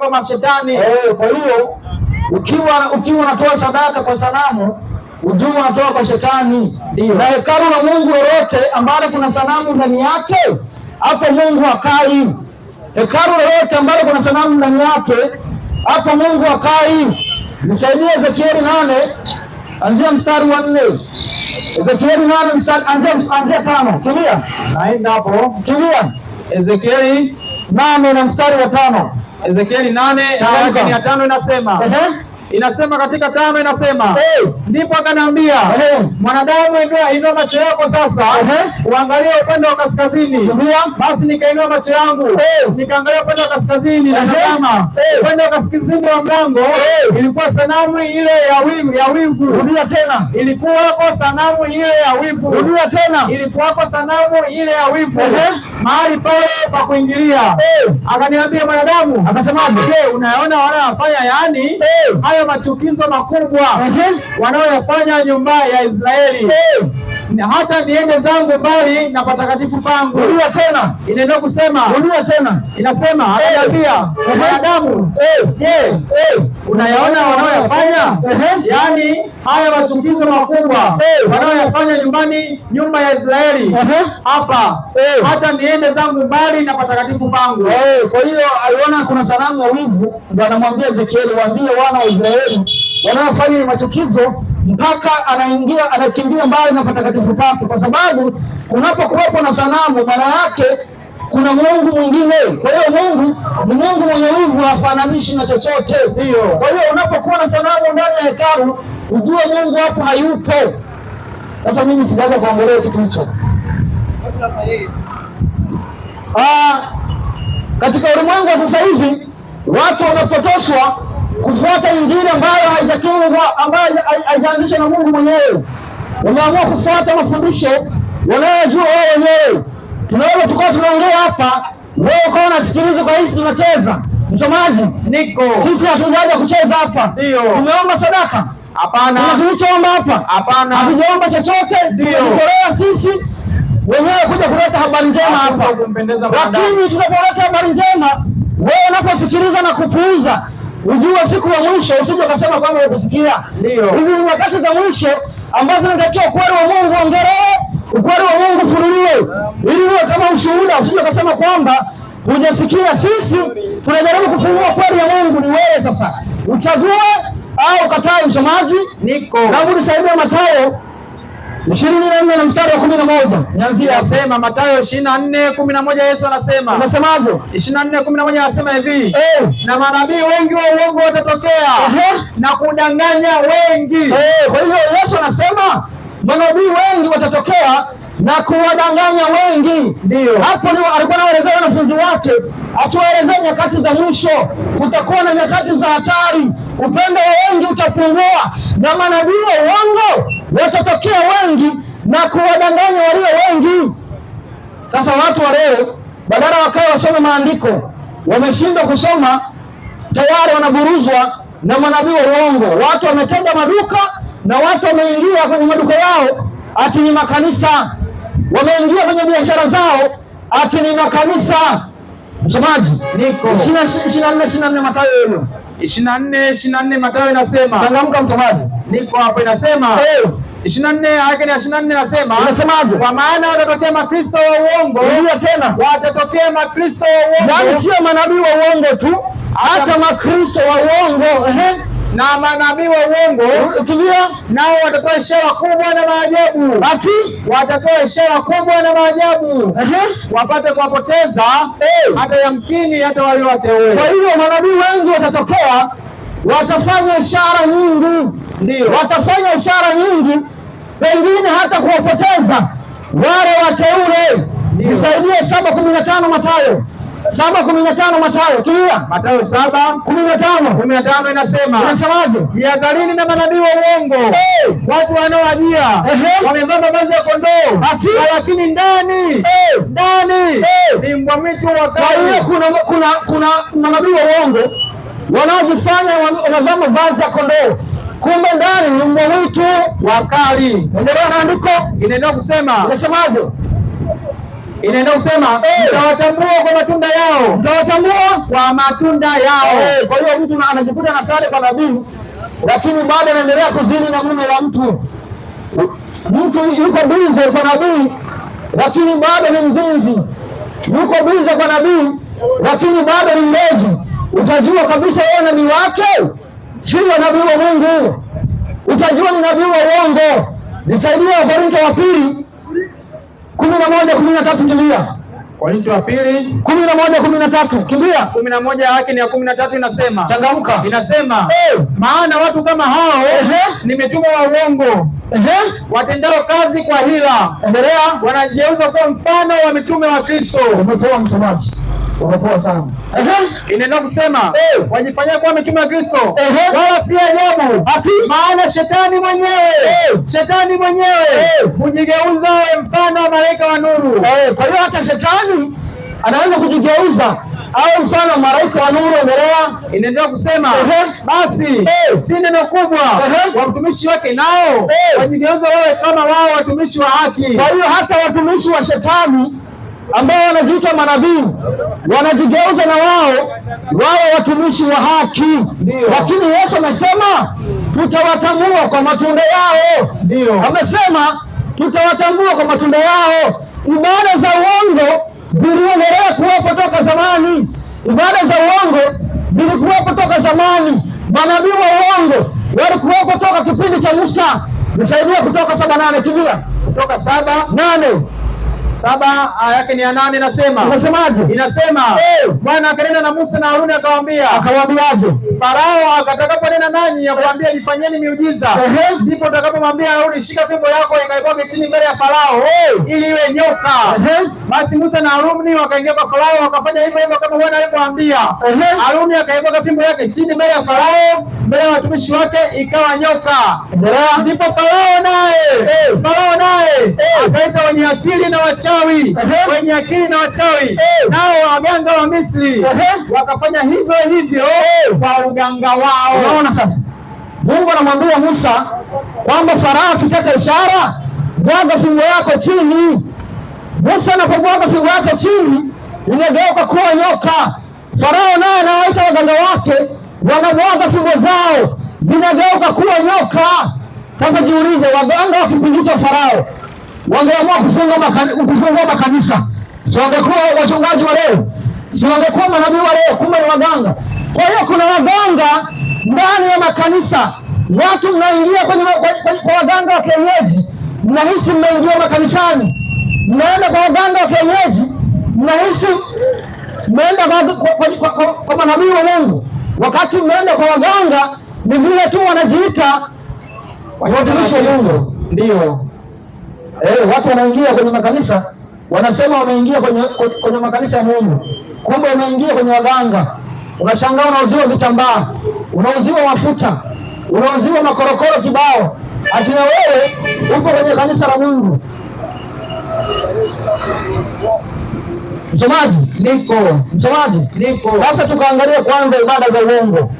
kwa mashetani. Kwa hiyo ukiwa unatoa sadaka kwa sanamu, ujue unatoa kwa shetani. Na hekalu la Mungu lolote ambalo kuna sanamu ndani yake, hapo Mungu hakai. Hekalu lolote ambalo kuna sanamu ndani yake, hapo Mungu hakai. Nisaidie Ezekieli 8 anzia mstari wa 4. Ezekieli 8 mstari anzia 5. Kilia. Naenda hapo. Kilia. Ezekieli 8 na mstari wa 5. Ezekieli 8:5 inasema. Inasema katika 5 inasema, ndipo akaniambia, mwanadamu, inua macho yako sasa, uangalie upande wa kaskazini. Basi nikainua macho yangu, nikaangalia upande wa kaskazini, na tazama, upande wa kaskazini wa mlango ilikuwa sanamu ile ya wivu. Rudia tena. Ilikuwako sanamu ile ya wivu. Rudia tena. Ilikuwako sanamu ile ya wivu mahali pale pa kuingilia. Akaniambia, mwanadamu, akasemaje? Je, unaona wanayofanya, yaani hayo machukizo makubwa wanaoyafanya nyumba ya Israeli, hata niende zangu mbali na patakatifu pangu. Rudia tena. Inaenda kusema, rudia tena. Inasema, ananiambia, mwanadamu, je, unayaona wanaoyafanya, yaani haya machukizo makubwa wanaoyafanya nyumba ya Israeli hapa, hata niende zangu mbali na patakatifu pangu. Kwa hiyo aliona kuna sanamu ya wivu, ndio anamwambia Ezekieli, waambie wana wa Israeli wanaofanya machukizo mpaka anakimbia mbali na patakatifu pake, kwa sababu kunapokuwepo na sanamu, maana yake kuna Mungu mwingine. Kwa hiyo Mungu ni Mungu mwenye wivu, hafananishi na chochote. Kwa hiyo unapokuwa na sanamu ndani ya hekalu, ujue Mungu hapo hayupo. Sasa mimi sijaja kuongelea kitu hicho. Katika ulimwengu wa sasa hivi watu wamepotoshwa kufuata injili ambayo haijatungwa, ambayo haijaanzishwa na Mungu mwenyewe. Wameamua kufuata mafundisho wanayojua wao wenyewe. Tunaweza tukawa tunaongea hapa, wewe ukawa unasikiliza, kwa hizi tunacheza. Msomaji, sisi hatujaja kucheza hapa. Tumeomba sadaka? Hapana. Tulichoomba hapa? Hapana. Hatujaomba chochote. Tunatolea sisi wenyewe kuja kuleta habari njema hapa. Lakini tunapoleta habari njema, wewe unaposikiliza na kupuuza, ujue siku ya mwisho usije ukasema kwamba ukusikia. Hizi ni nyakati za mwisho ambazo zinatakiwa ukweli wa Mungu ongelewe, ukweli wa Mungu funuliwe, ili uwe kama ushuhuda. Usije ukasema kwamba hujasikia. Sisi tunajaribu kufunua kweli ya Mungu. Ni wewe sasa uchague au ukatae. Msomaji, naomba nisaidie Mathayo 24 na mstari wa 11. Nianzie asema Mathayo 24:11. Yesu anasema, unasemaje? 24:11 anasema hivi, na manabii wengi wa uongo watatokea na kudanganya wengi. Kwa hiyo Yesu anasema manabii wengi watatokea na kuwadanganya wengi. Hapo ndio alikuwa anaelezea wanafunzi wake, akiwaelezea nyakati za mwisho. Kutakuwa na nyakati za hatari, upendo wa wengi utapungua, na manabii wa uongo watatokea wengi na kuwadanganya walio wengi. Sasa watu wa leo badala wakae wasome maandiko, wameshindwa kusoma, tayari wanaburuzwa na manabii wa uongo. Watu wametega maduka na watu wameingia kwenye maduka yao ati ni makanisa, wameingia kwenye biashara zao ati ni makanisa. Msomaji, 24 Mathayo hiyo 24 Mathayo inasema, changamka msomaji. Niko hapo, inasema 24 inasema, unasemaje? Kwa maana watatokea makristo wa uongo. Rudia tena. Watatokea makristo wa uongo. Yaani sio manabii wa uongo tu, hata makristo wa uongo. Na manabii wa uongo ukilia, nao watatoa ishara kubwa na maajabu. Watatoa ishara kubwa na maajabu, wapate kuwapoteza hata yamkini hata waliowateule. Kwa hiyo manabii wengi watatokea, watafanya ishara nyingi. Watafanya ishara nyingi, pengine hata kuwapoteza wale wateule. Nisaidie 7:15 Mathayo. 7:15 Mathayo. Kilia. Mathayo 7:15 inasema, unasemaje? Jihadharini na manabii wa uongo, watu wanaowajia wamevaa mavazi ya kondoo, lakini ndani ni mbwa mwitu wakali. Kwa hiyo kuna manabii wa uongo wanaojifanya wanavaa mavazi ya kondoo, kumbe ndani ni mbwa mwitu wakali. Endelea na andiko. Inaendelea kusema, unasemaje? Inaenda kusema mtawatambua kwa matunda yao. Mtawatambua kwa matunda yao. Kwa hiyo mtu anajikuta na sare kwa nabii, lakini bado anaendelea kuzini na mume wa mtu. Mtu yuko bize kwa nabii, lakini bado ni mzinzi. Yuko bize kwa nabii, lakini bado ni mlevi. Utajua kabisa yeye nabii wake sio nabii wa Mungu. Utajua ni nabii wa uongo. Nisaidia Wakorintho wa pili 11:13 kimbia. Korintho wa pili 11:13 kimbia. 11 yake ni ya 13 inasema. Changamka. Inasema maana watu kama hao ni mitume wa uongo. Watendao kazi kwa hila. Endelea. Wanageuza kuwa mfano wa mitume wa Kristo. Umepoa mtumaji. Umepoa sana. Inaenda kusema wajifanyia kuwa mitume wa Kristo. Wala si ajabu. Maana shetani mwenyewe hujigeuza mfano wa malaika wa nuru. Kwa hiyo hata shetani anaweza kujigeuza au mfano wa malaika wa nuru. Endelea. Inaendelea kusema basi si neno kubwa watumishi wake nao wajigeuza wawe kama wao watumishi wa haki. Kwa hiyo hata watumishi wa shetani ambao wanajiita manabii wanajigeuza na wao watumishi wa haki. Lakini Yesu amesema tutawatambua kwa matunda yao. Amesema tutawatambua kwa matunda yao. Ibada za uongo ziliendelea kuwepo toka zamani. Ibada za uongo zilikuwepo toka zamani. Manabii wa uongo walikuwepo toka kipindi cha Musa. Nisaidia Kutoka 7:8 kimbia. Kutoka 7:8 7 yake ni ya 8 inasema. Unasemaje? Inasema Bwana akanena na Musa na Haruni akawaambia. Akawaambiaje? Farao atakaponena nanyi akwambia nifanyeni miujiza. Ndipo utakapomwambia Haruni shika fimbo yako ikaiweke chini mbele ya Farao ili iwe nyoka. Basi Musa na Haruni wakaingia kwa Farao wakafanya hivyo hivyo kama Bwana alivyowaambia. Haruni akaiweka fimbo yake chini mbele ya Farao, mbele ya watumishi wake ikawa nyoka. Ndipo Farao naye akaita wenye akili na wachawi, wenye akili na wachawi, nao waganga wa Misri wakafanya hivyo hivyo kwa uganga wao. Unaona sasa, Mungu anamwambia Musa kwamba Farao akitaka ishara, bwaga fimbo yako chini. Musa anapobwaga fimbo yake chini, inageuka kuwa nyoka. Farao naye anawaita waganga wake, wanabwaga fimbo zao, zinageuka kuwa nyoka. Sasa jiulize, waganga wa kipindi cha Farao wangeamua kufungua makanisa, si wangekuwa wachungaji wa leo? Si wangekuwa manabii wa leo? Kumbe ni waganga. Kwa hiyo kuna waganga ndani ya makanisa. Watu mnaingia kwa waganga wa kienyeji, mnahisi mmeingia makanisani. Mnaenda kwa waganga wa kienyeji, mnahisi mmeenda kwa manabii wa Mungu. Wakati mmeenda kwa waganga, ni vile tu wanajiita watumishi wa Mungu. Ndio watu wanaingia kwenye makanisa, wanasema wameingia kwenye makanisa ya Mungu, kumbe wameingia kwenye waganga. Unashangaa unauziwa vitambaa, unauziwa mafuta, unauziwa makorokoro kibao, ati na wewe uko kwenye kanisa la Mungu. Msomaji, niko. Sasa tukaangalie kwanza ibada za uongo.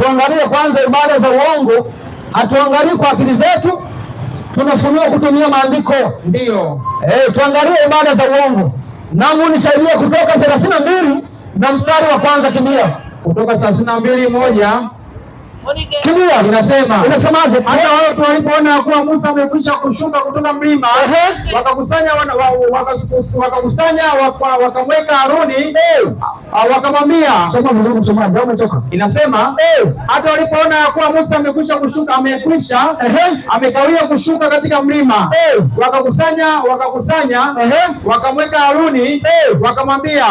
Tuangalie kwanza ibada za uongo. Hatuangalie kwa akili zetu, tunafunua kutumia maandiko. Tuangalie ibada za uongo. Namu nisaidie Kutoka 32 na mstari wa kwanza kimbia. Kutoka 32:1 kimbia. Inasemaje? Hata watu walipoona kuwa Musa amekwisha kushuka kutoka mlima, wakakusanya wakamweka Haruni, wakamwambia. Soma vizuri msomaji, au umetoka? Inasema hata walipoona kuwa Musa amekwisha amekawia kushuka katika mlima, wakakusanya wakamweka Haruni, wakamwambia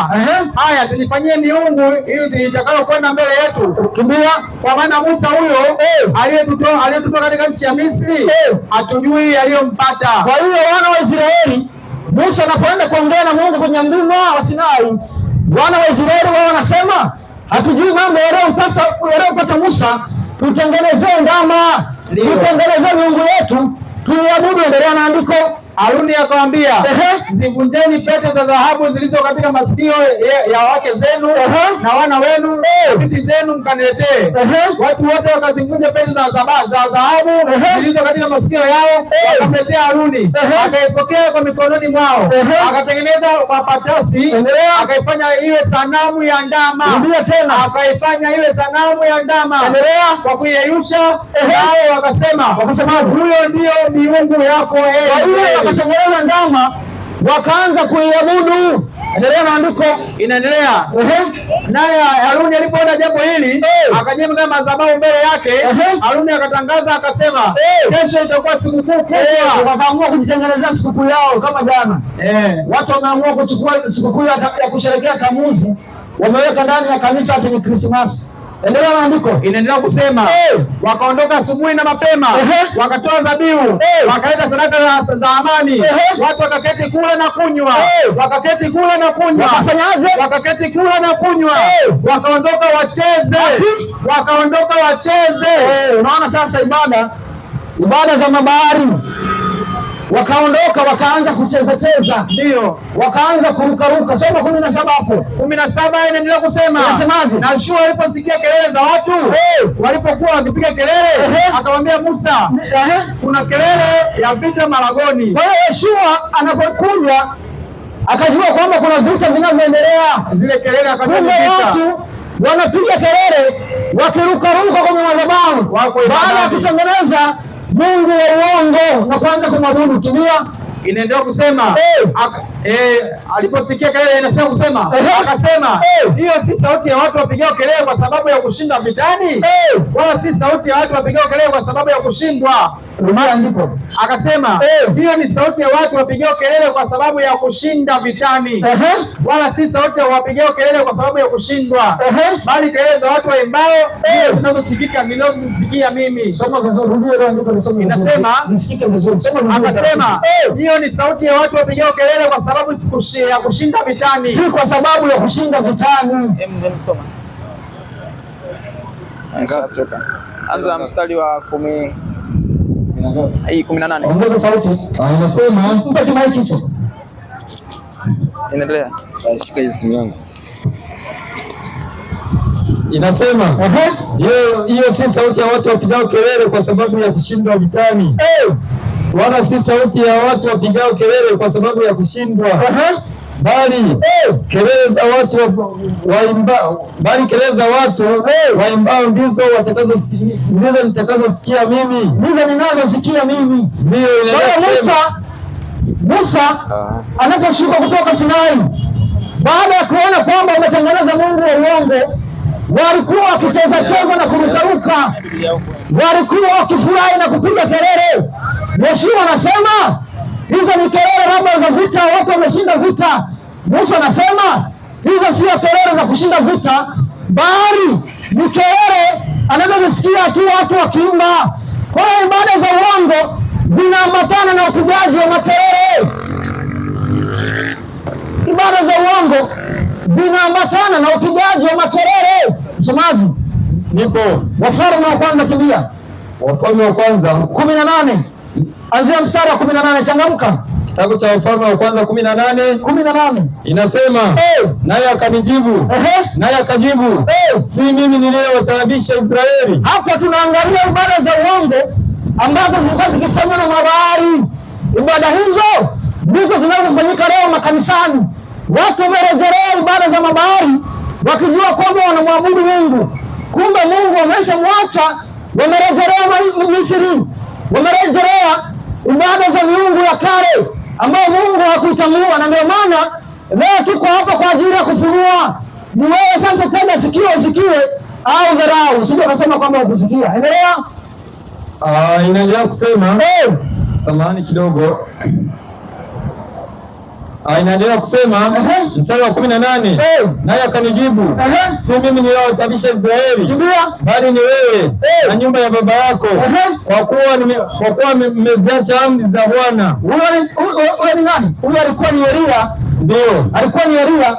haya, tulifanyie miungu ili itakao kwenda mbele yetu. Kimbia. Kwa maana Musa huyo aliyetutoa katika nchi ya Misri hatujui aliyompata. Kwa hiyo wana wa Israeli, Musa anapoenda kuongea na Mungu kwenye mlima wa Sinai, wana wa Israeli wao wanasema hatujui mambo yaliyopata Musa, tutengenezee ndama, tutengenezee miungu yetu tuiabudu. Endelea na andiko. Haruni akawaambia, zivunjeni pete za dhahabu zilizo katika masikio ya wake zenu na wana wenu binti zenu mkaniletee. Watu wote wakazivunja pete za dhahabu zilizo katika masikio yao, wakamletea Haruni. Akaipokea kwa mikononi mwao, akatengeneza mapatasi, akaifanya iwe sanamu ya ndama. Akaifanya iwe sanamu ya ndama kwa kuiyeyusha, nao wakasema huyo ndio miungu yako. Wakatengeneza ndama wakaanza kuiabudu. Endelea na andiko, inaendelea. Naye Haruni alipoona jambo hili akajenga madhabahu mbele yake. Haruni akatangaza akasema, kesho itakuwa sikukuu kubwa. Wakaamua kujitengenezea sikukuu yao kama jana. Watu wameamua kuchukua sikukuu ya kusherehekea Tamuzi, wameweka ndani ya kanisa ati ni Krismasi. Endelea na andiko, inaendelea kusema wakaondoka asubuhi na mapema, wakatoa zabihu, wakaleta sadaka za amani. Watu wakaketi kula na kunywa, wakaketi kula na kunywa. Wakafanyaje? Wakaketi kula na kunywa, wakaondoka wacheze, wakaondoka wacheze. Unaona sasa ibada za mabahari, wakaondoka wakaanza kucheza cheza, ndio wakaanza kurukaruka. Soma 17 hapo. 17 inaendelea kusema, unasemaje? Na Yoshua aliposikia kelele za watu walipokuwa wakipiga kelele, akamwambia Musa, kuna kelele ya vita malagoni. Kwa hiyo Yoshua anapokuja akajua kwamba kuna vita vinavyoendelea. Zile kelele akajua watu wanapiga kelele wakirukaruka kwenye madhabahu baada ya kutengeneza mungu wa uongo na kuanza kumwabudu. Kimia inaendelea kusema aliposikia kelele inasema kusema akasema, hiyo si sauti ya watu wapigao kelele kwa sababu ya kushinda vitani, wala si sauti ya watu wapigao kelele kwa sababu ya kushindwa. Andiko akasema, hiyo ni sauti ya watu wapigao kelele kwa sababu ya kushinda vitani, wala si sauti ya wapigao kelele kwa sababu ya kushindwa, bali kelele za watu waimbao ndio zinazosikika ninazosikia mimi. Soma vizuri, inasema nisikike vizuri. Soma akasema, hiyo ni sauti ya watu wapigao kelele kwa sababu ya kushinda vitani, si kwa sababu ya kushinda vitani. Soma anza mstari wa 18. Ongeza sauti. Inasema mpaka maiki hicho. Inaendelea. Shika hiyo simu yangu. Inasema hiyo si sauti ya watu wapigao kelele kwa sababu ya kushindwa vitani, wala si sauti ya watu wapigao kelele kwa sababu ya kushindwa, bali kelele za watu waimbao ndizo nitakazosikia mimi, ndizo ninazosikia mimi. Musa anaposhuka kutoka Sinai, baada ya kuona kwamba umetengeneza mungu wa uongo, walikuwa wakicheza cheza na kurukaruka, walikuwa wakifurahi na kupiga kelele. Yoshua anasema hizo ni kelele labda za vita, watu wameshinda vita. Musa anasema hizo sio kelele za kushinda vita, bali ni kelele anazosikia tu watu wakiimba. Kwa hiyo ibada za uongo zinaambatana na upigaji wa makelele. Ibada za uongo zinaambatana na upigaji wa makelele. Msomaji, nipo Wafalme wa kwanza, kimbia. Wafalme wa kwanza 18, anzia mstari wa 18. Changamka. Kitabu cha Wafalme wa kwanza 18 inasema, naye akanijibu, naye akajibu, si mimi niliyewataabisha Israeli. Hapa tunaangalia ibada za uongo ambazo zilikuwa zikifanywa na mabahari. Ibada hizo ndizo zinazofanyika leo makanisani. Watu wamerejelea ibada za mabahari wakijua kwamba wanamwabudu Mungu, kumbe Mungu ameshamwacha. Wamerejelea Misri, wamerejelea ibada za miungu ya kale ambayo Mungu hakuitambua. Na ndio maana leo tuko hapa kwa ajili ya kufunua. Ni wewe sasa tena sikio usikiwe au dharau, usije ukasema kwamba ukusikia. Endelea. Inaendelea kusema samahani kidogo. Inaendelea kusema mstari wa 18, naye akanijibu, si mimi niliyowataabisha Israeli, bali ni wewe na nyumba ya baba yako, kwa kuwa mmeziacha amri za Bwana. Huyo ni nani? Huyo alikuwa ni Elia. Ndio, alikuwa ni Elia.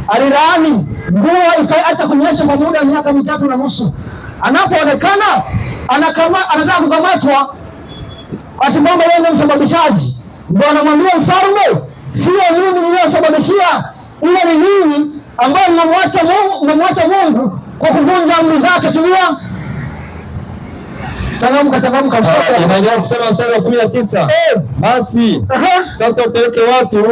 Alilaani mvua ikaacha kunyesha kwa muda wa miaka 3.5. Anapoonekana anataka kukamatwa ati kwamba yeye ndiye msababishaji. Ndio anamwambia mfalme, sio mimi niliyosababishia, ila ni ninyi ambao mmemwacha Mungu kwa kuvunja amri zake. Tulia, changamka. Inaendelea kusema mstari wa 19. Basi sasa upeleke watu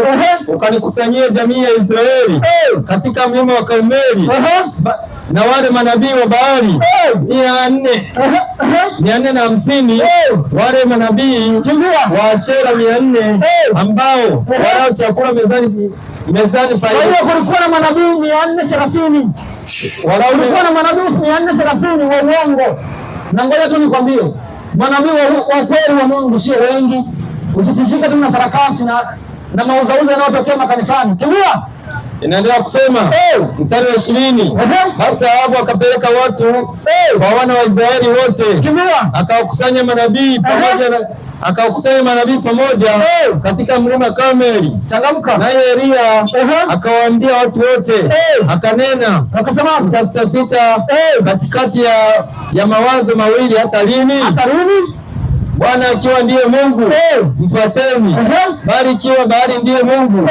ukanikusanyie jamii ya Israeli katika mlima wa Karmeli na wale manabii wa Baali 450 wale manabii wa Ashera 400 ambao walao chakula mezani pa. Kwa hiyo kulikuwa na manabii 430, kulikuwa na manabii 430 wa uongo. Na ngoja tu nikwambie, manabii wa kweli wa Mungu sio wengi. Usitishike tu na sarakasi na mauzauza yanayotokea makanisani. Kimbia. Inaendelea kusema mstari wa 20. Basi Ahabu akapeleka watu kwa wana wa Israeli wote, akawakusanya manabii pamoja katika mlima Karmeli. Changamka. Naye Elia akawaambia watu wote, akanena akasema, mtasitasita katikati ya mawazo mawili hata lini? Bwana akiwa ndiye Mungu, mfuateni, bali ikiwa Baali ndiye Mungu,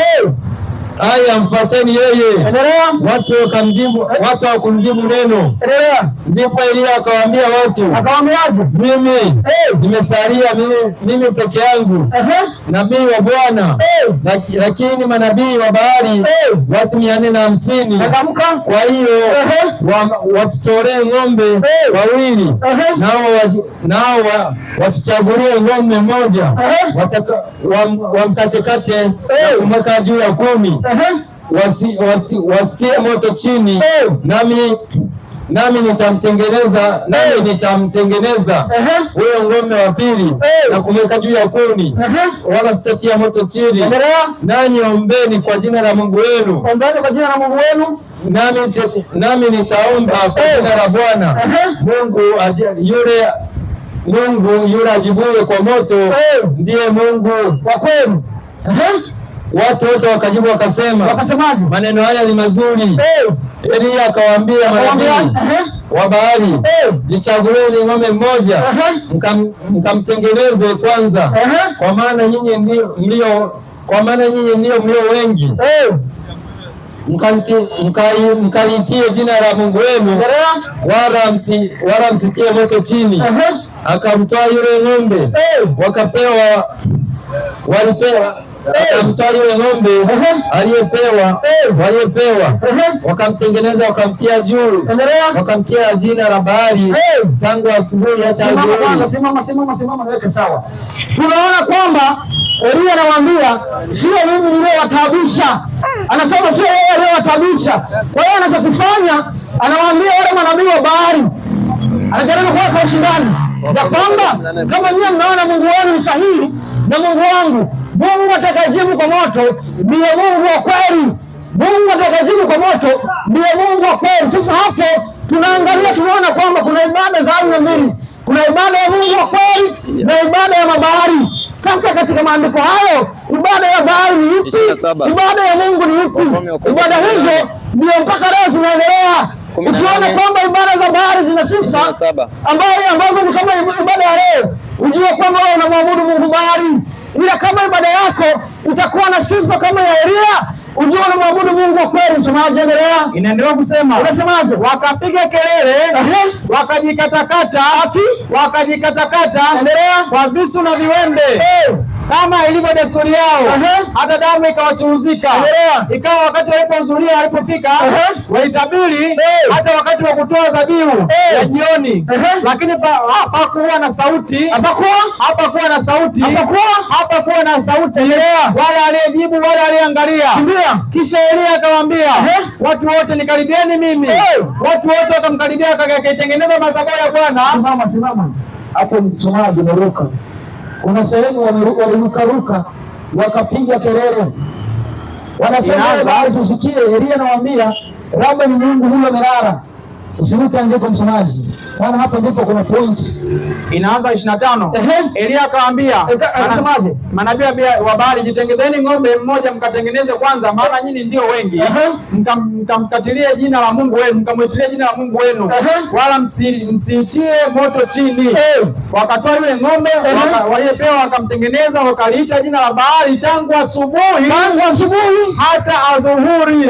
haya mfuateni yeye. Watu hawakumjibu neno. Ndipo Elia akawaambia watu, akawaambiaje? Mimi nimesalia mimi peke yangu, nabii wa Bwana, lakini manabii wa Baali watu 450. Kwa hiyo watutolee ng'ombe wawili, nao watuchagulie ng'ombe mmoja, wamkatekate na kumweka juu ya kuni, wasie moto chini, nami nitamtengeneza huyo ng'ombe wa pili na kumweka juu ya kuni, wala sitatia moto chini. Nanyi ombeni kwa jina la Mungu wenu, nami nitaomba kwa jina la Bwana Mungu yule ajibuye kwa moto, ndiye Mungu wa kwenu. Watu wote wakajibu wakasemaje? Maneno haya ni mazuri. Elia akawaambia manabii wa Baali, jichagueni ng'ombe mmoja, mkamtengeneze kwanza, kwa maana nyinyi ndio mlio wengi, mkalitie jina la Mungu wenu, wala msitie moto chini. Akamtoa yule ng'ombe, akamtoa yule ng'ombe aliyepewa, wakamtengeneza, wakamtia juu, wakamtia jina la Baali tangu asubuhi hata jioni. Simama, naweke sawa. Tunaona kwamba Elia anawaambia, sio mimi niliyowataabisha. Anasema sio yeye aliyowataabisha. Kwa hiyo anachokifanya, anawaambia wale manabii wa Baali, anajaribu kuweka ushindani ya kwamba kama nyinyi mnaona Mungu wenu ni sahihi na Mungu wangu, Mungu atakayejibu kwa moto ndiye Mungu wa kweli. Mungu atakayejibu kwa moto ndiye Mungu wa kweli. Sasa hapo tunaangalia, tunaona kwamba kuna ibada za aina mbili. Kuna ibada ya Mungu wa kweli na ibada ya mabaali. Sasa katika maandiko hayo, ibada ya Baali ni ipi? Ibada ya Mungu ni ipi? Ibada hizo ndio mpaka leo zinaendelea. Ukiona kwamba ibada za Baali zina sifa ambazo ni kama ibada ya leo, ujue kwamba wewe unamwabudu Mungu Baali. Ila kama ibada yako itakuwa na sifa kama ya Elia, ujue unamwabudu Mungu wa kweli. Msomaji, endelea. Inaendelea kusema, unasemaje? Wakapiga kelele, wakajikatakata, endelea, kwa visu na viwembe, kama ilivyo desturi yao, hata damu ikawachuruzika. Ikawa wakati walipofika, walitabiri hata wakati wa kutoa dhabihu ya jioni, lakini hapakuwa na sauti, wala aliyejibu wala aliyeangalia. Kisha Elia akawaambia watu wote, nikaribieni mimi. Watu wote wakamkaribia, akaitengeneza madhabahu ya Bwana. Simama hapo, msomaji, umeruka. Kuna sehemu walirukaruka wakapiga kelele, wanasema tusikie. Elia anawaambia labda ni Mungu huyo amelala. Usiruke andiko msomaji, maana hapa ndipo kuna point. Inaanza 25. Elia akawaambia, anasemaje? Manabii wa Baali, jitengezeni ng'ombe mmoja mkatengeneze kwanza, maana nyinyi ndio wengi. Mkamkatilie jina la Mungu wenu, mkamwitilie jina la Mungu wenu, wala msiitie moto chini. Wakatoa yule ng'ombe waliopewa, wakamtengeneza, wakaliita jina la Baali tangu asubuhi hata adhuhuri.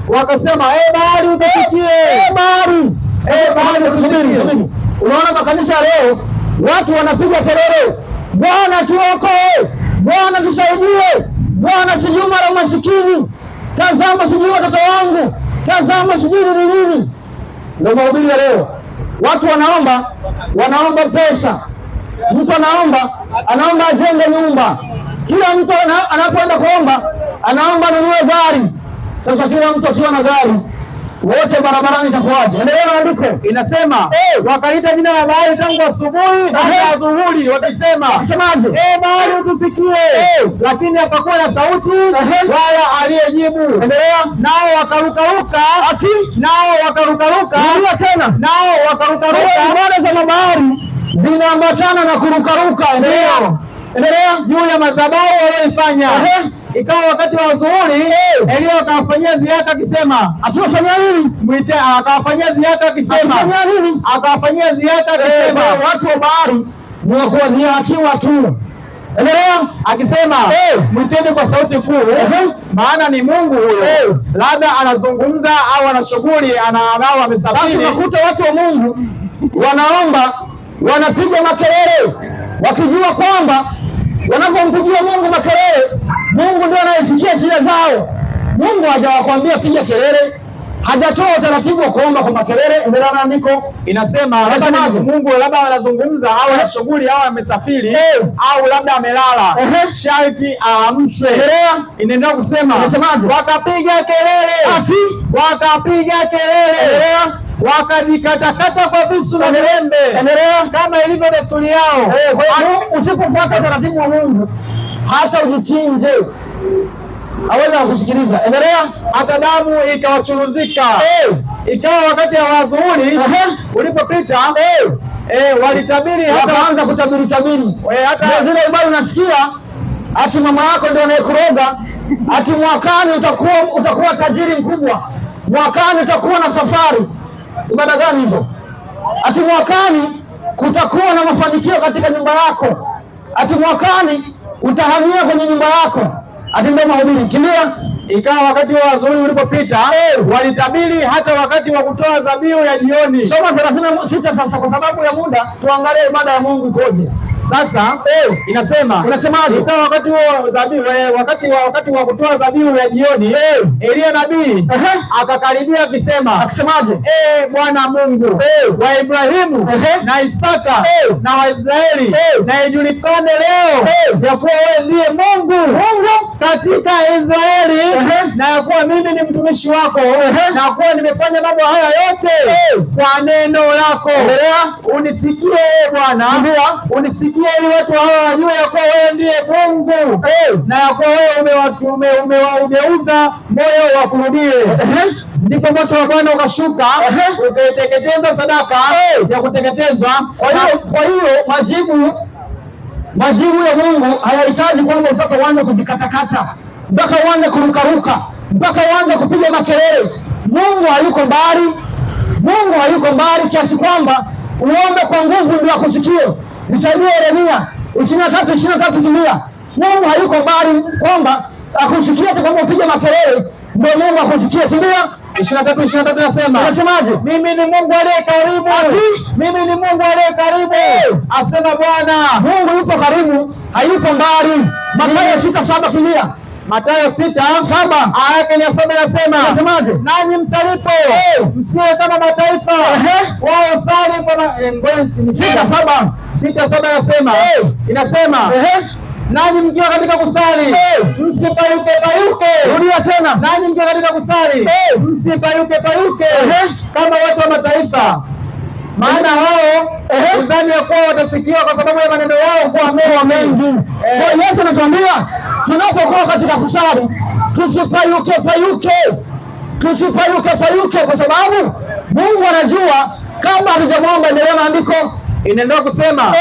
Wakasema, Baali utusikie, Baali utusikie. Unaona makanisa leo watu wanapiga kelele, Bwana tuokoe, Bwana tusaidie, Bwana sijui mara masikini, tazama sijui watoto wangu, tazama sijui ni nini. Ndio mahubiri ya leo. Watu wanaomba pesa. Mtu anaomba ajenge nyumba. Kila mtu anapoenda kuomba anaomba anunue gari. Sasa kila mtu akiwa na gari, wote barabarani itakuwaje? Endelea na andiko. Inasema wakaita jina la Baali tangu asubuhi hata adhuhuri, wakisemaje? Baali utusikie. Lakini hapakuwa na sauti wala aliyejibu. Endelea. Nao wakarukaruka. Ibada za mabaari zinaambatana na kurukaruka. Endelea. Juu ya madhabahu walioifanya. Ikawa wakati wa adhuhuri, Elia akawafanyia ziaka akisema, akiwafanyia nini? Akawafanyia ziaka akisema, watu wa Baali ni wa kuwadhihakiwa tu. Endelea. Akisema, mwiteni kwa sauti kuu, maana ni Mungu huyo. Labda anazungumza au ana shughuli, anao amesafiri. Sasa unakuta watu wa Mungu wanaomba, wanapiga makelele, wakijua kwamba wanapompigia Mungu makelele, Mungu ndio anayesikia shida zao. Mungu hajawakwambia piga kelele, hajatoa utaratibu wa kuomba kwa makelele. Endelea na andiko. Inasema Mungu labda anazungumza au ana shughuli au amesafiri au labda amelala, sharti aamshwe. Inaendelea kusema, wakapiga kelele, wakajikatakata kwa visu na vilembe, kama ilivyo desturi yao. Usipofuata taratibu wa Mungu, hata ujichinje hawezi kukusikiliza. Endelea. Hata damu ikawachuruzika. Ikawa wakati wa adhuhuri ulipopita, walitabiri, wakaanza kutabiri. Hata zile ibada unasikia ati mama yako ndio anayekuroga, ati mwakani utakuwa tajiri mkubwa, mwakani utakuwa na safari. Ibada gani hizo? Ati mwakani kutakuwa na mafanikio katika nyumba yako, ati mwakani utahamia kwenye nyumba yako. Ati ndio mahubiri. Kimbia. Ikawa wakati wa adhuhuri ulipopita, walitabiri hata wakati wa kutoa dhabihu ya jioni. Soma 36 sasa, kwa sababu ya muda tuangalie ibada ya Mungu ikoje. Sasa inasemaje? Ikawa wakati wa dhabihu, wakati wa kutoa dhabihu ya jioni, Elia nabii akakaribia akisemaje? Bwana Mungu wa Ibrahimu na Isaka na wa Israeli, na ijulikane leo ya kuwa wewe ndiye Mungu katika Israeli, na ya kuwa mimi ni mtumishi wako, na kuwa nimefanya mambo haya yote kwa neno lako. Unisikie Bwana, unisikie ili watu hawa wajue ya kuwa wewe ndiye Mungu, na ya kuwa wewe umeugeuza moyo wa kurudie. Ndipo moto wa Bwana ukashuka ukaiteketeza sadaka ya kuteketezwa. Kwa hiyo majibu ya Mungu hayahitaji kwamba mpaka uanze kujikatakata, mpaka uanze kurukaruka, mpaka uanze kupiga makelele. Mungu hayuko mbali kiasi kwamba uombe kwa nguvu ndio akusikie. Nisaidie Yeremia 23:23 Biblia. Mungu hayuko mbali kwamba akusikie tu kwamba upige makelele ndio Mungu akusikie. Biblia 23:23 nasemaje? Mimi ni Mungu aliye karibu. Mimi ni Mungu aliye karibu, asema Bwana. Mungu yupo karibu, hayupo mbali. Mathayo 6:7 Biblia. Mathayo 6:7 aya yake ni 7 nasemaje? Nanyi msalipo msiwe kama mataifa, wao usali kwa 6:7 inasema nanyi mkiwa katika kusali msipayuke. Rudia tena. Nanyi mkiwa katika kusali msipayuke kama watu wa mataifa, maana wao uzani ya kuwa watasikiwa kwa sababu ya maneno yao kuwa mengi. Kwa Yesu anatuambia tunapokuwa katika kusali tusipayuke, kwa sababu Mungu anajua kama hatujamuomba. Endelea maandiko. Inaendelea kusema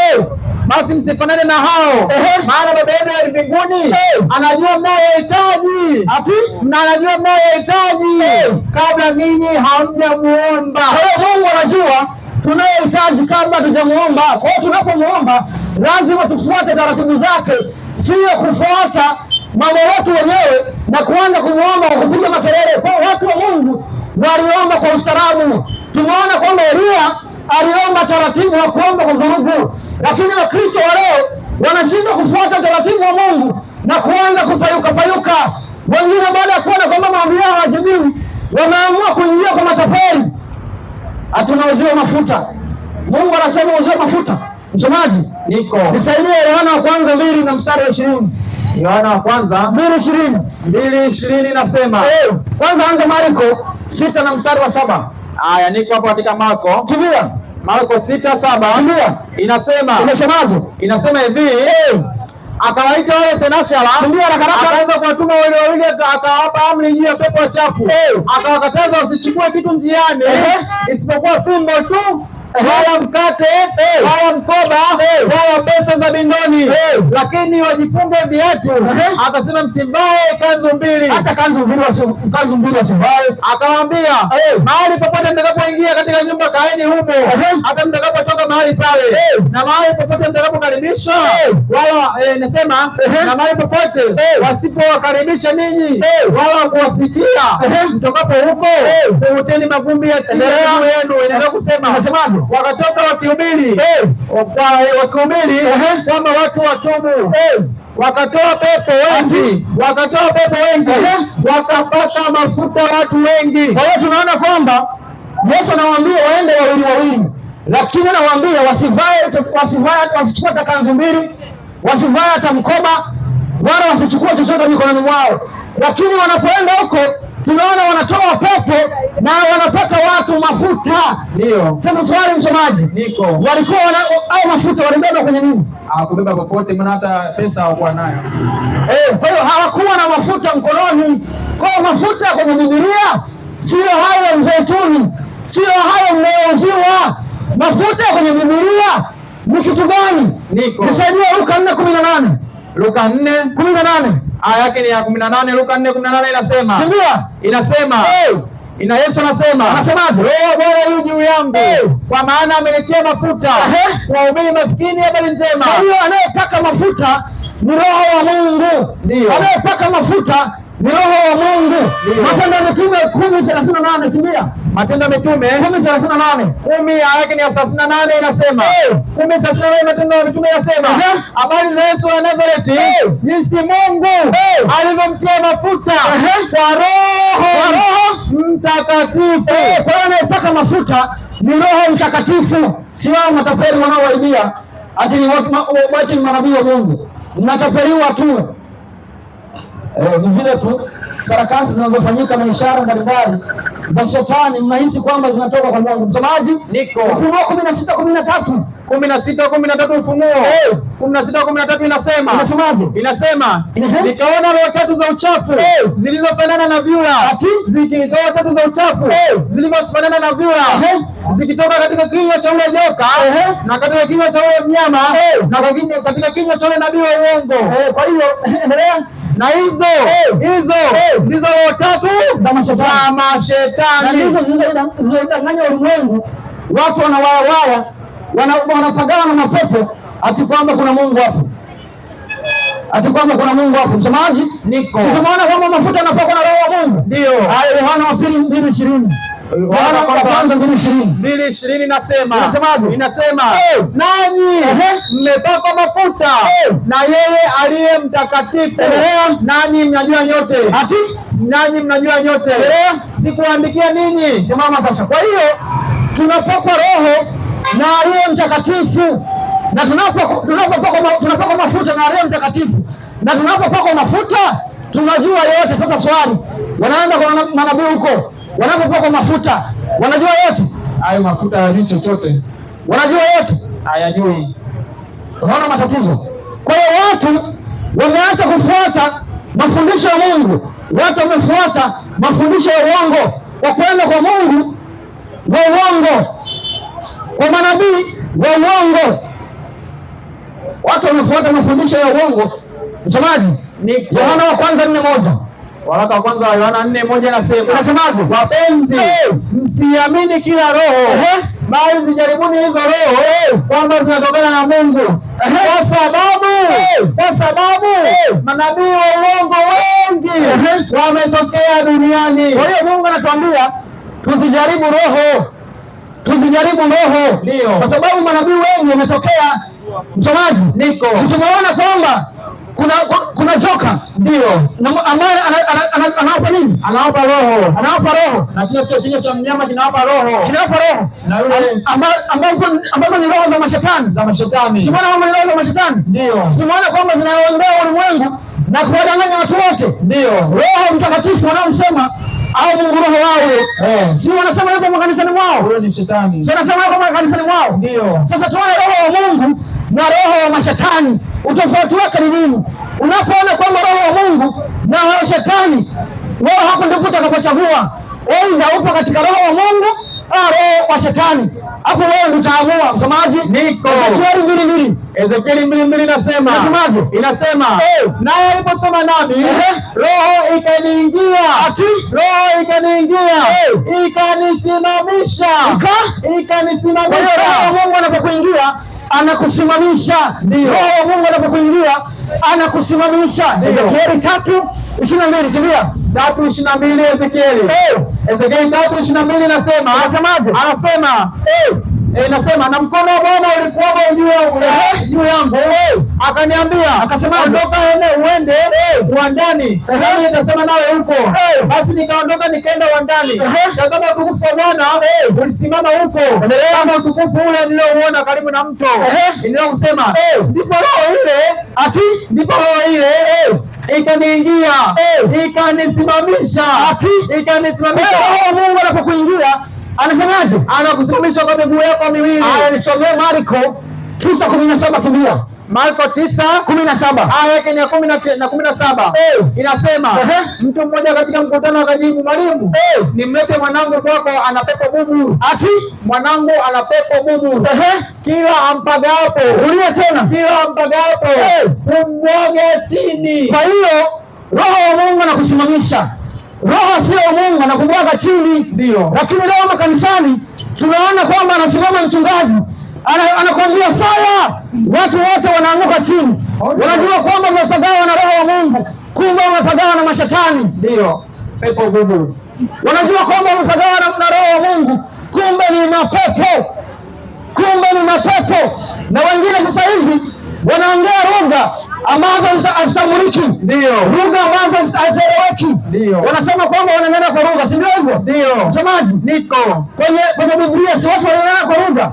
basi msifanane na hao, maana Baba yenu aliye mbinguni anajua mnayohitaji, na anajua mnayohitaji kabla ninyi hamjamuomba. Kwa hiyo Mungu anajua tunayohitaji kabla hatujamuomba. Kwa hiyo tunapomuomba lazima tufuate taratibu zake, sio kufuata mambo yetu wenyewe na kuanza kumuomba kwa kupiga makelele. Kwa watu wa Mungu waliomba kwa ustaarabu. Tumeona kwamba Elia aliomba taratibu na kuomba kwa vurugu, lakini Wakristo wa leo wanashindwa kufuata taratibu wa Mungu na kuanza kupayuka payuka. Wengine baada ya kuona kwamba maombi yao hayajibiwi, wameamua kuingia kwa matapeli. Hatuna uzio mafuta. Mungu anasema uzio mafuta. Msomaji, nisaidie Yohana wa kwanza 2 na mstari wa 20. Yohana wa kwanza 2:20 nasema. Kwanza anza Marko 6 na mstari wa 7. Haya, niko hapo katika Marko. Kimbia. Marko 6:7. Kimbia. Inasemaje? Inasema hivi, akawaita wale thenashara, akaanza kuwatuma wawili, akawapa amri juu ya pepo wachafu, akawakataza wasichukue kitu njiani isipokuwa fimbo tu, wala mkate, wala mkoba, wala pesa za bindoni, lakini wajifunge viatu. Akasema msivae kanzu mbili. Hata kanzu mbili wasivae. Akawaambia mahali popote mtakapoingia katika nyumba kaeni humo, hata mtakapotoka mahali pale, na mahali popote mtakapokaribishwa, wala nasema na mahali popote wasipowakaribisha ninyi wala kuwasikia, mtokapo huko kuvuteni mavumbi ya chini yenu. Inaendelea kusema, nasemaje? Wakatoka wakihubiri kwamba watu watubu, wakatoa pepo wengi, wakapaka mafuta watu wengi. Kwa hiyo tunaona kwamba Yesu anawaambia waende wawili, lakini anawaambia wasichukue hata kanzu mbili, wasivae hata mkoba, wala wasichukue chochote mikononi mwao. Lakini wanapoenda huko tunaona wanatoa pepo na wanapaka watu mafuta. Ndio. Sasa swali msomaji, walikuwa au mafuta walibeba kwenye nini? Hawakubeba popote, maana hata pesa hawakuwa nayo. Kwa hiyo hawakuwa na mafuta mkononi. Kwa hiyo mafuta kwenye Biblia sio hayo ya mzeituni, sio hayo mnayouziwa. Mafuta kwenye Biblia ni kitu gani? Nisaidie Luka 4:18. Luka 4:18. Aya yake ni ya 18. Luka 4:18 inasema. Kimbia. Inasema. Yesu anasema. Anasemaje? Roho Bwana yu juu yangu, kwa maana amenitia mafuta kuwahubiri maskini habari njema. Kwa hiyo anayepaka mafuta ni Roho wa Mungu. Ndio. Anayepaka mafuta ni Roho wa Mungu. Matendo ya Mitume 10:38. Kimbia. Matendo ya Mitume 10:38. 10 yake ni ya 38 inasema. 10:38 Matendo ya Mitume inasema habari za Yesu wa Nazareti, jinsi Mungu alivyomtia mafuta kwa Roho Mtakatifu. Kwa hiyo anayepaka mafuta ni Roho Mtakatifu, sio matapeli wanaowaibia ati ni watu manabii wa Mungu. Mnatapeliwa tu. Ni vile tu sarakasi zinazofanyika na ishara mbalimbali za shetani mnahisi kwamba zinatoka kwa Mungu. Msomaji, Ufunuo 16:13. 16:13 Ufunuo 16:13 inasema. Inasemaje? Inasema nikaona roho tatu za uchafu zilizofanana na vyura, zikitoka tatu za uchafu zilizofanana na vyura, zikitoka katika kinywa cha ule joka na katika kinywa cha ule mnyama na katika kinywa cha ule nabii wa uongo. Kwa hiyo endelea. Na hizo ndizo roho tatu za mashetani. Na hizo zinadanganya ulimwengu. Watu wanawayawaya, wanapagana na mapepo ati kwamba kuna Mungu hapo. Msomaji, tunaona kwamba mafuta yanapakwa na Roho wa Mungu. Ndio. Yohana wa 2:20. Yohana 2:20 nasema. Inasema nanyi mmepakwa mafuta na yeye aliye mtakatifu, nanyi mnajua nyote. Nanyi mnajua nyote. Sikuandikia ninyi. Simama sasa. Kwa hiyo tunapakwa Roho na aliye mtakatifu, na tunapopakwa mafuta na aliye mtakatifu, na tunapopakwa mafuta tunajua yote. Sasa swali, wanaenda kwa manabii huko, wanapopakwa mafuta wanajua yote. Hayo mafuta hayajui chochote. Wanajua yote? Hayajui. Unaona matatizo? Kwa hiyo watu wameacha kufuata mafundisho ya Mungu. Watu wamefuata mafundisho ya uongo. Kwa kwenda kwa Mungu wa uongo, kwa manabii wa uongo. Watu wanafuata mafundisho ya uongo. Msomaji, ni Yohana wa kwanza 4:1. Waraka wa kwanza wa Yohana 4:1 nasemaje? Wapenzi, msiamini kila roho, bali zijaribuni hizo roho kwamba zinatokana na Mungu, kwa sababu manabii wa uongo wengi wametokea duniani. Kwa hiyo Mungu anatuambia tuzijaribu roho, ndio, kwa sababu manabii wengi wametokea. Msomaji, niko tumeona kwamba kuna joka, ndio, ambaye anawapa nini? Anawapa roho, na kinywa cha mnyama kinawapa roho, na yule ambazo ni roho za mashetani, tumeona kwamba ni roho za mashetani, ndio, tumeona kwamba zinaoendea ulimwengu na kuwadanganya watu wote, ndio. Roho Mtakatifu wanaomsema au Mungu roho wao, si wanasema yuko makanisani mwao, huyo ni shetani, si wanasema yuko makanisani mwao, ndio. Sasa tuone roho wa Mungu na roho wa mashetani, utofauti wake ni nini? Unapoona kwamba roho wa Mungu na wa shetani, wewe hapo ndipo utakapochagua aidha upo katika roho wa Mungu au roho wa shetani. Hapo wewe ndio utaamua. Msomaji, niko Ezekieli 2:2 inasema, inasema naye aliposema nami, roho ikaniingia, ikanisimamisha. Roho wa Mungu anapokuingia anakusimamisha. Ndio, roho wa Mungu anapokuingia anakusimamisha. Ezekieli 3:22, kimbia 3:22. Ezekieli 3:22 inasema, anasema inasema na mkono wa Bwana ulikuwa juu yangu, akaniambia, akasema, ondoka uende uwandani, nami nitasema nawe huko. Basi nikaondoka nikaenda uwandani, tazama utukufu wa Bwana ulisimama huko kama utukufu ule niliouona karibu na mto. Ndio kusema ndipo roho ile ikaniingia, ikanisimamisha. Roho wa Mungu anapokuingia anafanyaje? Anakusimamisha kwa miguu yako miwili. Aya, nisomee Marko 9:17, kimbia. Marko 9:17, aya yake ni 17. Inasema, mtu mmoja katika mkutano akajibu, mwalimu, nimlete mwanangu kwako, ana pepo bubu. Mwanangu ana pepo bubu, kila ampagapo, kumwaga chini. Kwa hiyo roho wa Mungu anakusimamisha. Roho sio wa Mungu anakumwaga chini, ndio. Lakini leo makanisani tunaona kwamba anasimama mchungaji anakuambia fire, watu wote wanaanguka chini. Wanajua kwamba wamepagawa na roho wa Mungu, kumbe wamepagawa na mashetani, ndio, pepo bubu. Wanajua kwamba wamepagawa na roho wa Mungu, kumbe ni mapepo. Na wengine sasa hivi wanaongea lugha ambazo hazitambuliki, ndio, lugha ambazo hazieleweki, ndio. Wanasema kwamba wananena kwa lugha, si ndio hivyo? Ndio. Msomaji, niko kwenye Biblia, si watu walinena kwa lugha?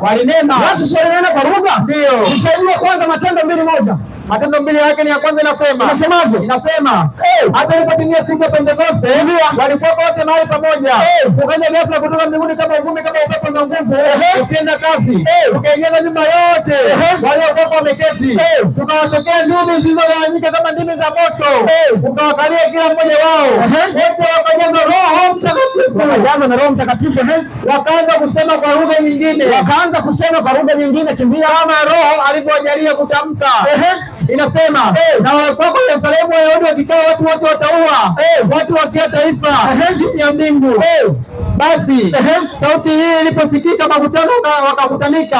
Watu si walinena kwa lugha? Ndio. Nisaidie kwanza Matendo 2:1. Matendo 2 yake ni ya kwanza, inasemaje? Inasema hata ilipotimia siku ya Pentekoste, walikuwa wote mahali pamoja, ukaja ghafla kutoka mbinguni kama uvumi, kama upepo za nguvu, ukienda kasi, ukaingia nyumba yote waliokuwa wameketi. Tukawatokea ndimi zilizogawanyika kama ndimi za moto, ukawakalia kila mmoja wao. Wote wakajazwa na Roho Mtakatifu, wakaanza kusema kwa lugha nyingine, kimbia, kama Roho alivyowajalia kutamka. Inasema na walikuwako Yerusalemu Wayahudi wakikaa, watu wote wataua, watu wa kila taifa chini ya mbingu. Basi sauti hii iliposikika, makutano wakakutanika,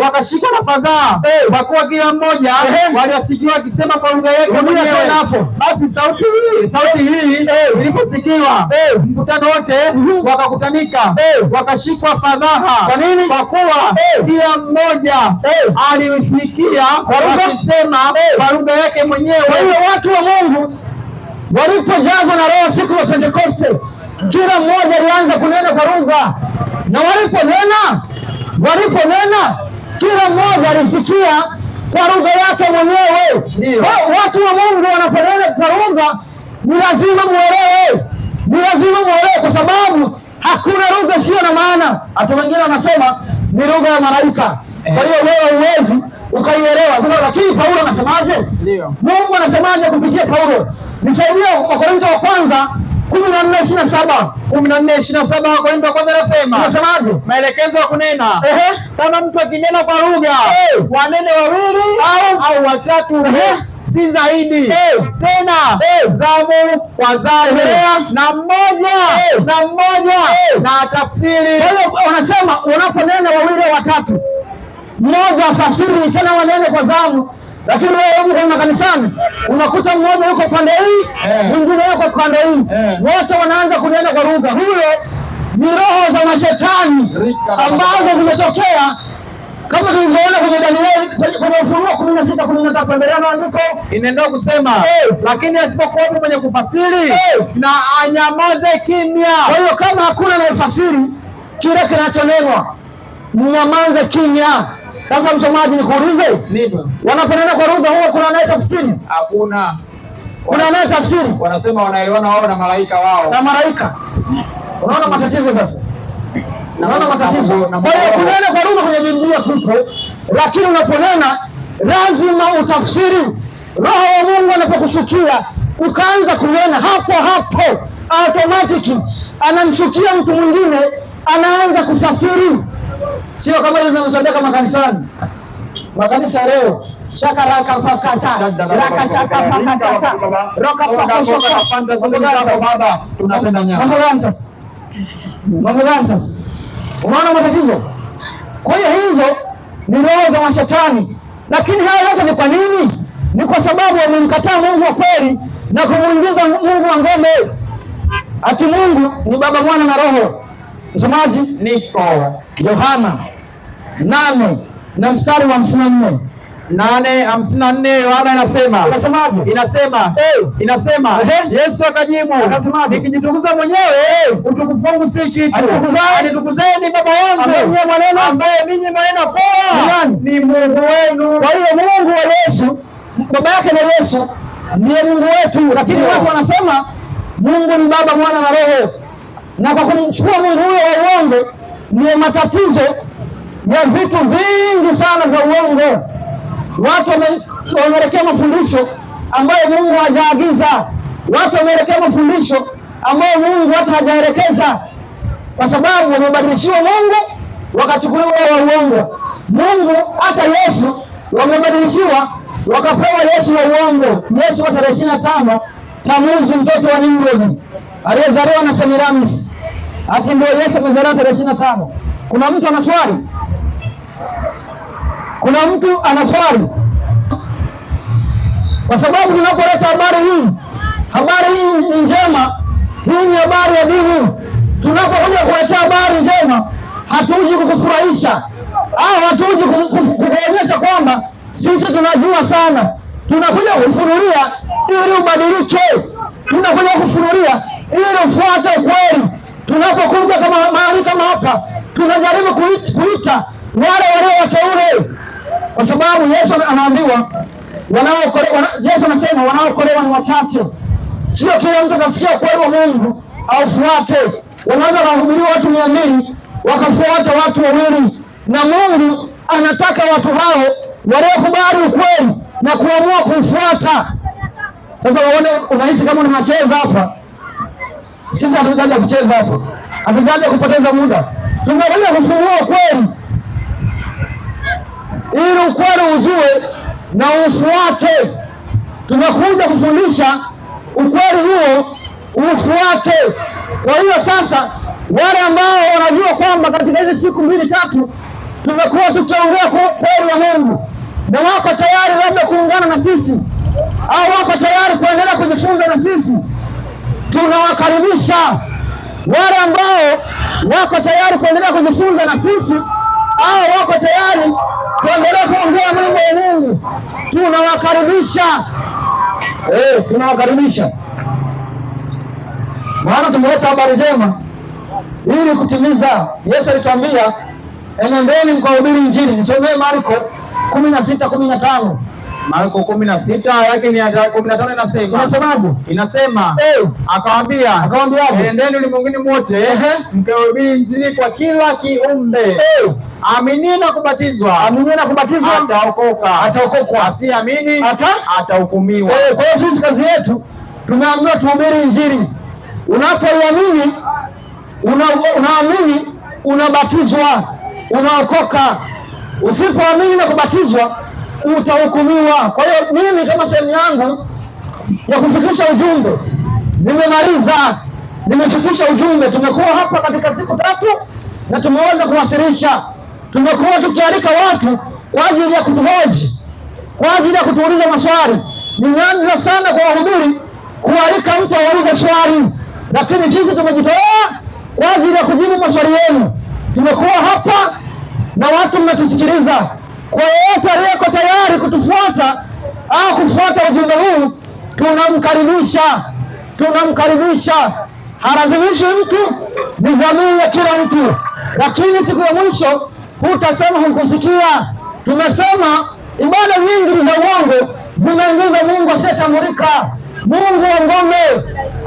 wakashikwa na fadhaa, kwa kuwa kila mmoja waliosikia akisema kwa lugha yake mwenyewe. Basi sauti hii iliposikiwa, mkutano wote wakakutanika, wakashikwa fadhaa. Kwa nini? Kwa kuwa kila mmoja alisikia akisema kwa lugha yake mwenyewe. Kwa hiyo watu wa Mungu walipojazwa na Roho siku ya Pentekoste, kila mmoja alianza kunena kwa lugha, na waliponena kila mmoja alisikia kwa lugha yake mwenyewe. Watu wa Mungu wanaponena kwa lugha ni lazima muelewe, kwa sababu hakuna lugha sio na maana. Hata wengine wanasema ni lugha ya malaika. Kwa hiyo wewe huwezi ukaielewa. Sasa lakini Paulo anasemaje? Ndio. Mungu anasemaje kupitia Paulo? Nisaidie Wakorintho wa kwanza 14:27. 14:27 Wakorintho wa kwanza inasema. Unasemaje? Maelekezo ya kunena. Kama mtu akinena kwa lugha, wanene wawili au watatu, si zaidi. Tena zamu kwa zamu, na mmoja na tafsiri. Kwa hiyo wanasema unaponena wawili au watatu, mmoja afasiri, tena wanene kwa zamu. Lakini wewe huko kanisani unakuta mmoja yuko pande hii, mwingine yuko pande hii, wote wanaanza kunena kwa lugha. Huyo ni roho za mashetani ambazo zimetokea, kama tulivyoona kwenye Danieli, kwenye Ufunuo 16:13. Endelea na andiko. Inaendelea kusema lakini asipokuwa mtu mwenye kufasiri na anyamaze kimya. Kwa hiyo kama hakuna anayefasiri kile kinachonenwa, mnyamaze kimya. Sasa msomaji, nikuulize, wanaponena kwa lugha huwa kuna anayetafsiri? Hakuna. Kuna anayetafsiri? Wanasema wanaelewana wao na malaika wao. Na malaika. Unaona matatizo sasa? Unaona matatizo? Kwa hiyo kunena kwa lugha kwenye Biblia kupo, lakini unaponena lazima utafsiri. Roho wa Mungu anapokushukia ukaanza kunena, hapo automatic anamshukia mtu mwingine, anaanza kufasiri. Sio kama hizo zinazotendeka makanisani. Makanisa leo shaka raka pakata raka shaka pakata roka pakoshoka baba, tunapenda nyama. Mambo gani sasa? Unaona matatizo? Kwa hiyo hizo ni roho za mashetani. Lakini haya yote ni kwa nini? Ni kwa sababu wamemkataa Mungu wa kweli na kumuingiza Mungu wa ngome. Ati Mungu ni Baba, Mwana na Roho. Msomaji, niko Yohana 8 na mstari wa 54. 8:54 Yohana inasema. Inasema Yesu akajibu akasema, nikijitukuza mwenyewe utukufu wangu si kitu. Anitukuzeni Baba yangu ambaye ninyi maneno poa ni Mungu wenu. Kwa hiyo Mungu wa Yesu, Baba yake na Yesu ndiye Mungu wetu. Lakini watu wanasema Mungu ni Baba, Mwana na Roho, na kwa kumchukua Mungu huyo wa uongo ni matatizo ya vitu vingi sana vya uongo. Watu wameelekea mafundisho ambayo Mungu hajaagiza. Watu wameelekea mafundisho ambayo Mungu hata hajaelekeza, kwa sababu wamebadilishiwa Mungu wakachukuliwa wa uongo. Mungu hata Yesu wamebadilishiwa wakapewa Yesu wa uongo. Yesu wa tarehe 25 Tamuzi, mtoto wa Nimrodi aliyezaliwa na Semiramis, ati ndio Yesu amezaliwa tarehe 25. Kuna mtu ana swali? Kuna mtu ana swali? Kwa sababu tunapoleta habari hii ni njema. Hii ni habari ya dini. Tunapokuja kuleta habari njema, hatuji kukufurahisha au hatuji kukuonyesha kwamba sisi tunajua sana. Tunakuja kufunulia ili ubadilike. Tunakuja kufunulia ili ufuate ukweli. Tunapokuja kama mahali kama hapa, tunajaribu kuita wale walio wateule, kwa sababu Yesu anaambiwa Yesu anasema wanaokolewa ni wachache. Sio kila mtu anasikia ukweli wa Mungu aufuate. Wanaweza kuhubiria watu 200 wakafuata watu 2, na Mungu anataka watu hao waliokubali ukweli na kuamua kufuata. Sasa waone, unahisi kama unacheza hapa? Sisi hatujaja kucheza hapa, hatujaja kupoteza muda. Tumekuja kufunua ukweli ili ukweli ujue na ufuate. Tumekuja kufundisha ukweli huo ufuate. Kwa hiyo sasa, wale ambao wanajua kwamba katika hizi siku 2-3 tumekuwa tukiongea kweli ya Mungu na wako tayari labda kuungana na sisi au wako tayari kuendelea kujifunza na sisi, tunawakaribisha. Wale ambao wako tayari kuendelea kujifunza na sisi au wako tayari kuendelea kuongea mambo ya Mungu, tunawakaribisha. Tunawakaribisha. Maana tumeleta habari njema ili kutimiza. Yesu alituambia, enendeni mkahubiri Injili. Nisomee Marko 16:15. Marko 16 yake ni 15 inasema. Unasemaje? Inasema akawaambia, endeni ulimwenguni mote mkahubiri Injili kwa kila kiumbe. Aminie na kubatizwa ataokoka, asiamini atahukumiwa. Kwa hiyo sisi kazi yetu tumeambiwa tuhubiri Injili. Unapoiamini Unaamini, unabatizwa, unaokoka. Usipoamini na kubatizwa utahukumiwa. Kwa hiyo mimi kama sehemu yangu ya kufikisha ujumbe nimemaliza, nimefikisha ujumbe. Tumekuwa hapa katika siku 3 na tumeweza kuwasilisha. Tumekuwa tukialika watu kwa ajili ya kutuhoji, kwa ajili ya kutuuliza maswali. Ni nadra sana kwa wahubiri kualika mtu aulize swali, lakini sisi tumejitolea kwa ajili ya kujibu maswali yenu. Tumekuwa hapa na watu mnatusikiliza. Kwa yeyote aliyeko tayari kutufuata au kufuata ujumbe huu, tunamkaribisha. Halazimishi mtu, ni dhamiri ya kila mtu. Lakini siku ya mwisho hutasema hukusikia. Tumesema ibada nyingi za uongo zinaingiza Mungu asiyetambulika, Mungu wa ngome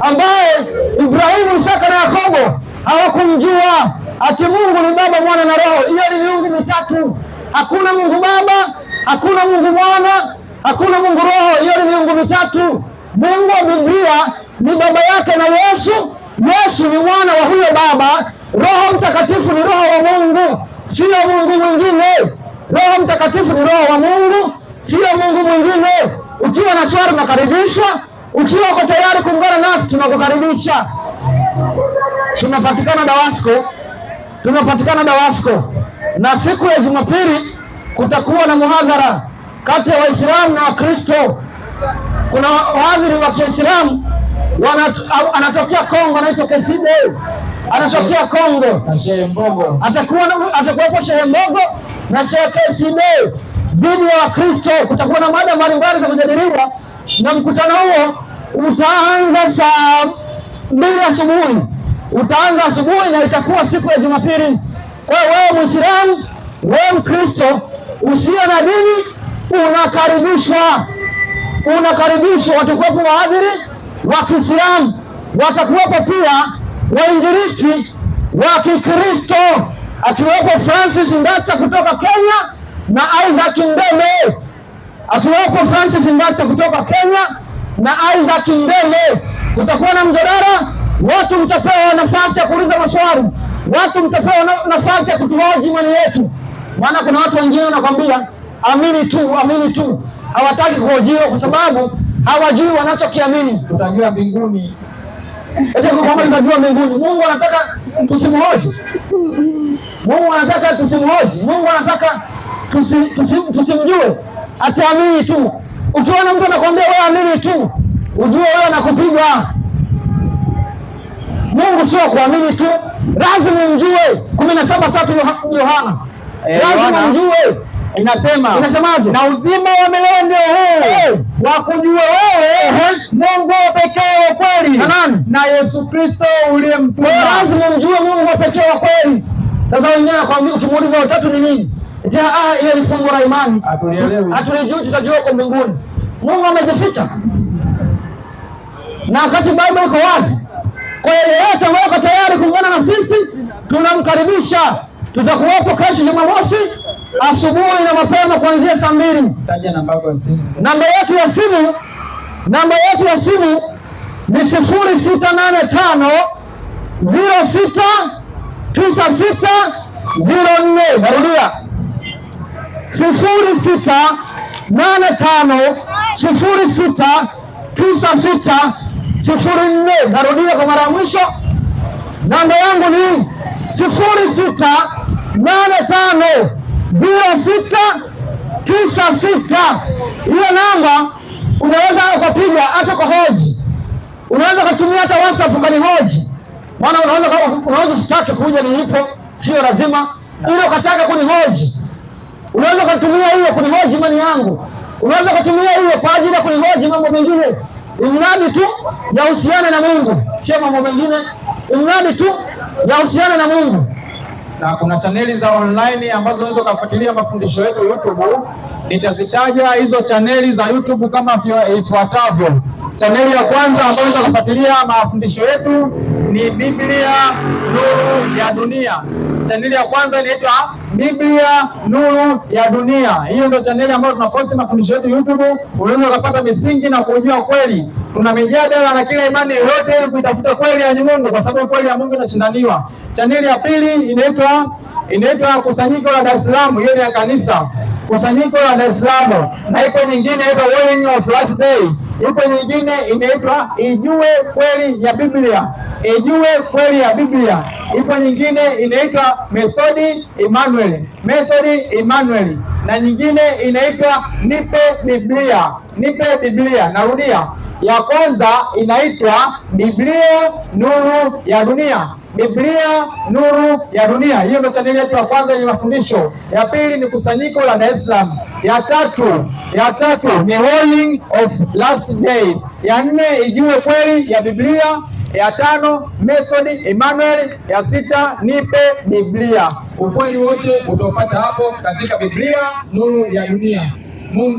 ambaye Ibrahimu, Isaka na Yakobo hawakumjua. Ati Mungu ni Baba, Mwana na Roho. Hiyo ni miungu mitatu. Hakuna Mungu Baba, hakuna Mungu Mwana, hakuna Mungu Roho. Hiyo ni miungu mitatu. Mungu wa Biblia ni baba yake na Yesu. Yesu ni mwana wa huyo Baba. Roho Mtakatifu ni Roho wa Mungu, sio Mungu mwingine. Roho Mtakatifu ni Roho wa Mungu, sio Mungu mwingine. Ukiwa na swali unakaribishwa. Ukiwa uko tayari kuungana nasi tunakukaribisha. Tunapatikana Dawasco, na siku ya Jumapili kutakuwa na muhadhara kati ya Waislamu na Wakristo. Kuna wahadhiri wa Kiislamu anatokea Kongo, anaitwa Keside, anatokea Kongo. Atakuwepo Shehe Mbogo na Shehe Keside dhidi ya Wakristo. Kutakuwa na mada mbalimbali za kujadiliwa, na mkutano huo utaanza saa 2 asubuhi. Utaanza asubuhi na itakuwa siku ya Jumapili. Kwa hiyo wewe Muislamu, wewe Mkristo usio na dini unakaribishwa. Watakuwepo wahadhiri wa Kiislamu, watakuwepo pia wainjilisti wa Kikristo, akiwepo Francis Ngacha kutoka Kenya na Isaac Mbele. Kutakuwa na mjadala. Watu mtapewa nafasi ya kuuliza maswali, watu mtapewa nafasi ya kutuhoji imani yetu. Maana kuna watu wengine wanakwambia amini tu, hawataki kuhojiwa kwa sababu hawajui wanachokiamini. Tutajua mbinguni. Tutajua mbinguni. Mungu anataka tusimhoji. Mungu anataka tusimjue, ataamini tu. Ukiona mtu anakwambia wewe amini tu, ujue wewe anakupiga. Mungu sio kuamini tu, lazima umjue. 17:3 Yohana. Lazima umjue. Inasemaje? Na uzima wa milele ndio huu, wakujue wewe Mungu pekee wa kweli na Yesu Kristo uliyemtuma. Lazima umjue Mungu pekee wa kweli. Sasa wengine wanakuambia, ukimuuliza watatu ni nini? Ile ni fungu la imani. Hatulijui, tutajua kwa mbinguni. Mungu amejificha, na wakati Biblia iko wazi. Kwa hiyo yeyote ambaye yuko tayari kuungana na sisi tunamkaribisha. Tutakuwepo kesho Jumamosi asubuhi na mapema kuanzia saa 2. Taja namba yako ya simu. Namba yetu ya simu ni 0685 069604. Narudia 0685 069604. Narudia kwa mara ya mwisho, namba yangu ni 0685 0696. Hiyo namba unaweza ukapiga hata kwa hoji, unaweza kutumia hata WhatsApp ukanihoji. Maana unaweza usitaki kuja nilipo, sio lazima. Ile ukataka kunihoji, unaweza kutumia hiyo kunihoji imani yangu, unaweza kutumia hiyo kwa ajili ya kunihoji mambo mengine, imradi tu yahusiane na Mungu, sio mambo mengine, imradi tu yahusiane na Mungu. Na kuna chaneli za online ambazo unaweza kufuatilia mafundisho yetu YouTube. Nitazitaja hizo chaneli za YouTube kama ifuatavyo. Chaneli ya kwanza ambayo unaweza kufuatilia mafundisho yetu ni Biblia Nuru ya Dunia. Chaneli ya kwanza inaitwa Biblia Nuru ya Dunia. Hiyo ndio chaneli ambayo tunaposti mafundisho yetu YouTube. Unaweza kupata misingi na kujua kweli. Tuna mijadala na kila imani yote ili kuitafuta kweli ya Mungu, kwa sababu kweli ya Mungu inashindaniwa. Chaneli ya pili inaitwa Kusanyiko la Dar es Salaam. Hiyo ni ya kanisa Kusanyiko la Dar es Salaam. Na ipo nyingine inaitwa Warning of Last Day. Ipo nyingine inaitwa Ijue Kweli ya Biblia. Ijue Kweli ya Biblia. Ipo nyingine inaitwa Methodi Emmanuel. Na nyingine inaitwa Nipe Biblia. Narudia. Ya kwanza inaitwa Biblia Nuru ya Dunia. Biblia Nuru ya Dunia. Hiyo ndio chaneli yetu ya kwanza yenye mafundisho. Ya pili ni Kusanyiko la Dar es Salaam. Ya tatu ni Warning of Last Days. Ya nne Ijue Kweli ya Biblia. Ya tano Methodi Emmanuel. Ya sita Nipe Biblia. Ukweli wote utaupata hapo katika Biblia Nuru ya Dunia. Mungu